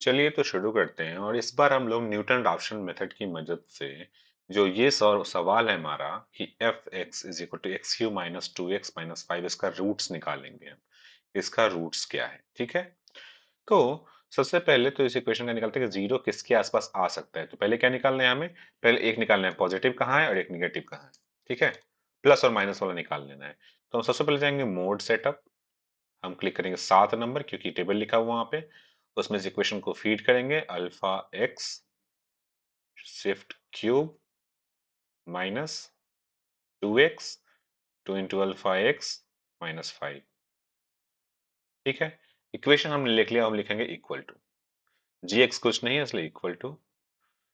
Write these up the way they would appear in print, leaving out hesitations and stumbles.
चलिए तो शुरू करते हैं और इस बार हम लोग न्यूटन राफसन मेथड की मदद से जो ये सवाल है हमारा कि F X is equal to X cube minus two X minus five इसका रूट्स निकालेंगे हम। इसका रूट्स क्या है, ठीक है। तो सबसे पहले तो इस इक्वेशन का निकालते हैं कि जीरो किसके आसपास आ सकता है। तो पहले क्या निकालना है हमें, पहले एक निकालना है पॉजिटिव कहाँ है और एक निगेटिव कहाँ है, ठीक है। प्लस और माइनस वाला निकाल लेना है। तो हम सबसे पहले जाएंगे मोड सेटअप, हम क्लिक करेंगे 7 नंबर क्योंकि टेबल लिखा हुआ वहां पे। उसमें इस इक्वेशन को फीड करेंगे alpha x shift cube minus 2x 2 into alpha x minus 5, ठीक है। इक्वेशन हमने लिख लिया, हम लिखेंगे इक्वल टू जी एक्स कुछ नहीं है इसलिए इक्वल टू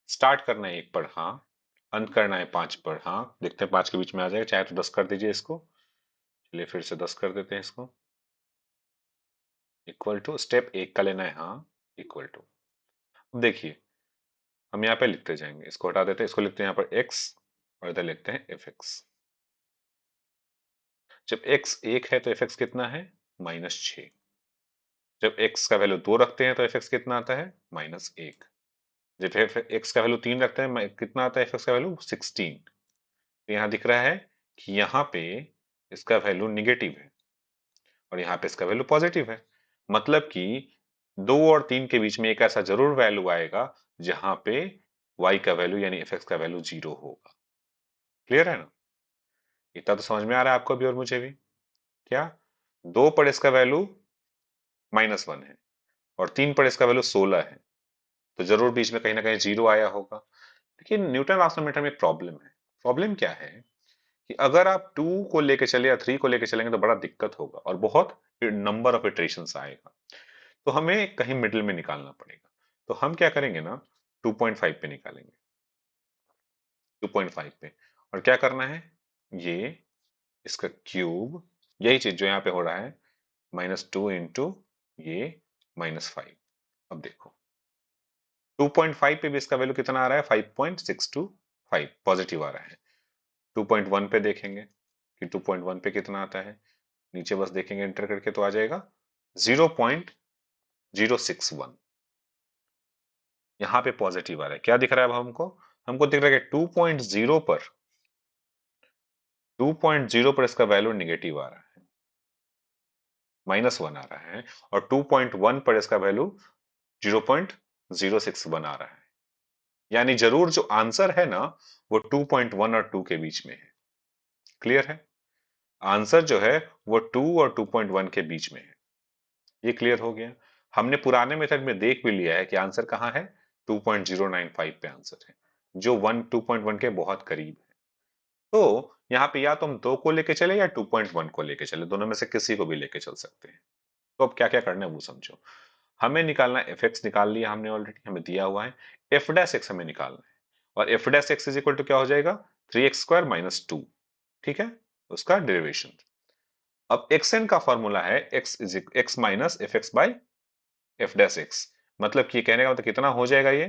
स्टार्ट करना है 1 पर हाँ, अंत करना है 5 पर हाँ। देखते हैं 5 के बीच में आ जाएगा, चाहे तो 10 कर दीजिए इसको। चलिए फिर से 10 कर देते हैं इसको। इक्वल टू स्टेप 1 का लेना है हाँ, इक्वल टू। अब देखिए हम यहाँ पे लिखते जाएंगे, इसको हटा देते हैं, इसको लिखते हैं यहाँ पर x और इधर लिखते हैं एफ एक्स। जब x 1 है तो एफ एक्स कितना है, -6। जब x का वैल्यू 2 रखते हैं तो एफ एक्स कितना आता है, -1। जब x का वैल्यू 3 रखते हैं कितना आता है एफ एक्स का वैल्यू, 16। तो यहाँ दिख रहा है कि यहाँ पे इसका वैल्यू निगेटिव है और यहाँ पे इसका वैल्यू पॉजिटिव है। मतलब कि 2 और 3 के बीच में एक ऐसा जरूर वैल्यू आएगा जहां पे y का वैल्यू यानी एफ एक्स का वैल्यू 0 होगा। क्लियर है ना। इतना तो समझ में आ रहा है आपको भी और मुझे भी। क्या, 2 पर इसका वैल्यू -1 है और 3 पर इसका वैल्यू 16 है, तो जरूर बीच में कहीं ना कहीं 0 आया होगा। लेकिन न्यूटन राफसन मीटर में एक प्रॉब्लम है। प्रॉब्लम क्या है कि अगर आप 2 को लेके चले या 3 को लेके चलेंगे तो बड़ा दिक्कत होगा और बहुत नंबर ऑफ इटरेशंस आएगा। तो हमें कहीं मिडिल में निकालना पड़ेगा। तो हम क्या करेंगे ना, 2.5 पे निकालेंगे, 2.5 पे। और क्या करना है, ये इसका क्यूब, यही चीज जो यहाँ पे हो रहा है, -2 इंटू ये -5। अब देखो 2.5 पे भी इसका वैल्यू कितना आ रहा है, 5.625 पॉजिटिव आ रहा है। 2.1 पे देखेंगे कि 2.1 पे कितना आता है, नीचे बस देखेंगे एंटर करके तो आ जाएगा 0.061। यहाँ पे पॉजिटिव आ रहा है। क्या दिख रहा है अब हमको, हमको दिख रहा है कि 2.0 पर इसका वैल्यू निगेटिव आ रहा है, -1 आ रहा है। और 2.1 पर इसका वैल्यू 0.061 आ रहा है। यानी जरूर जो आंसर है ना वो 2.1 और 2 के बीच में है। क्लियर है, आंसर जो है वो 2 और 2.1 के बीच में है। ये क्लियर हो गया। हमने पुराने मेथड में देख भी लिया है कि आंसर कहाँ है, 2.095 पे आंसर है, जो 2.1 के बहुत करीब है। तो यहाँ पे या तो हम 2 को लेके चले या 2.1 को लेके चले, दोनों में से किसी को भी लेके चल सकते हैं। तो अब क्या क्या करना है वो समझो। हमें निकालना है एफ एक्स, निकाल लिया हमने ऑलरेडी, हमें दिया हुआ है। एफ डैश एक्स हमें निकालना है और F dash X is equal to क्या हो जाएगा, 3x² - 2, ठीक है, उसका डेरिवेशन। अब एक्स एन का फॉर्मूला है x is x minus F x by F dash x. मतलब कि कहने का मतलब कितना हो जाएगा ये,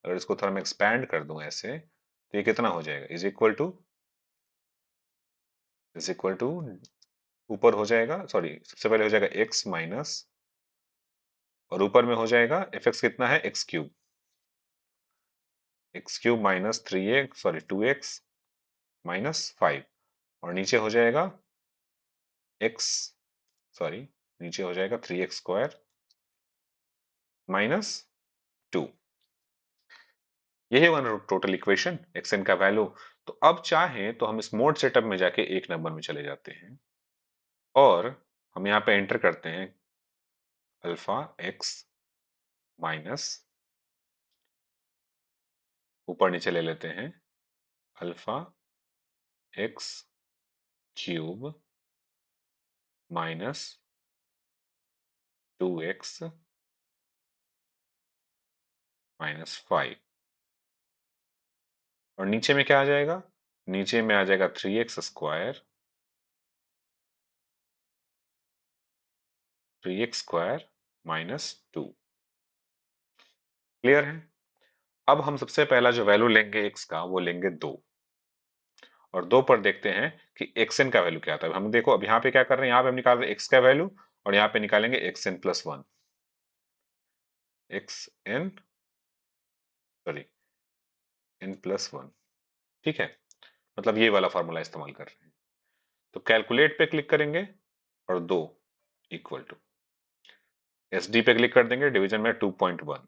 अगर इसको थोड़ा मैं एक्सपैंड कर दूं ऐसे तो ये कितना हो जाएगा, इज इक्वल टू ऊपर हो जाएगा, सॉरी सबसे पहले हो जाएगा एक्स माइनस, और ऊपर में हो जाएगा एफ एक्स कितना है, x cube -3x, sorry 2x -5। और नीचे हो जाएगा x, सॉरी नीचे हो जाएगा 3x² -2। यही होगा टोटल इक्वेशन एक्स एन का वैल्यू। तो अब चाहें तो हम इस मोड सेटअप में जाके 1 नंबर में चले जाते हैं और हम यहाँ पे एंटर करते हैं अल्फा एक्स माइनस, ऊपर नीचे ले लेते हैं अल्फा एक्स क्यूब -2x -5। और नीचे में क्या आ जाएगा, नीचे में आ जाएगा 3x² -2। क्लियर है। अब हम सबसे पहला जो वैल्यू लेंगे x का वो लेंगे 2, और 2 पर देखते हैं कि xn का वैल्यू क्या आता है। हम देखो अब यहाँ पे क्या कर रहे हैं, यहाँ पे हम निकाल रहे हैं x का वैल्यू और यहाँ पे निकालेंगे xn+1। X N, sorry, n+1, ठीक है। मतलब ये वाला फॉर्मूला इस्तेमाल कर रहे हैं। तो कैलकुलेट पे क्लिक करेंगे और 2 इक्वल टू एस डी पे क्लिक कर देंगे, डिवीजन में 2.1,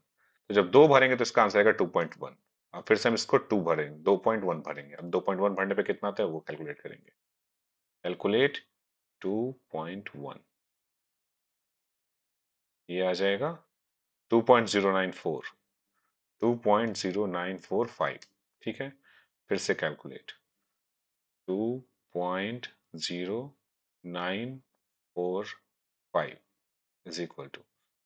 तो जब 2 भरेंगे तो इसका आंसर आएगा 2.1। अब फिर से हम इसको 2 भरेंगे, 2.1 भरेंगे। अब 2.1 भरने पे कितना आता है वो कैलकुलेट करेंगे। कैलकुलेट 2.1, ये आ जाएगा 2.094, 2.0945, ठीक है। फिर से कैलकुलेट 2.0945 इज इक्वल टू,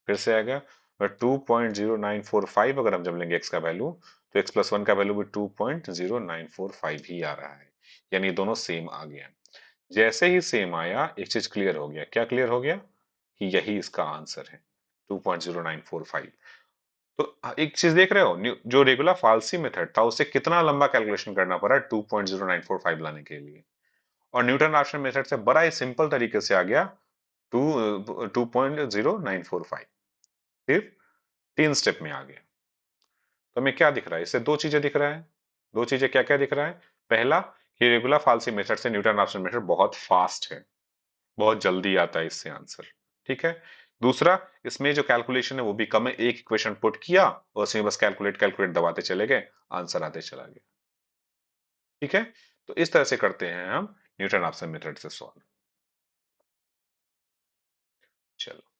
फिर से आएगा। और 2.0945 अगर हम जब लेंगे x का वैल्यू, तो x+1 का वैल्यू भी 2.0945 ही आ रहा है, यानी दोनों सेम आ गया। जैसे ही सेम आया, एक चीज क्लियर हो गया। क्या क्लियर हो गया? कि यही इसका आंसर है, 2.0945। तो एक चीज देख रहे हो, जो रेगुलर फाल्सी मेथड था उससे कितना लंबा कैलकुलेशन करना पड़ा 2.0945 लाने के लिए, और न्यूटन राफसन मेथड से बड़ा ही सिंपल तरीके से आ गया 2.0945, सिर्फ 3 स्टेप में आ गया। तो हमें क्या दिख रहा है इससे? दो चीजें दिख रहा है। दो चीजें क्या क्या दिख रहा है? पहला, ये रेगुलर फाल्सी मेथड से न्यूटन राफसन मेथड बहुत फास्ट है, बहुत जल्दी आता है इससे आंसर, ठीक है। दूसरा, इसमें जो कैलकुलेशन है वो भी कम है, एक इक्वेशन पुट किया और उसमें बस कैलकुलेट कैलकुलेट दबाते चले गए, आंसर आते चला गया, ठीक है। तो इस तरह से करते हैं हम न्यूटन राफसन मेथड से सॉल्व। चलो।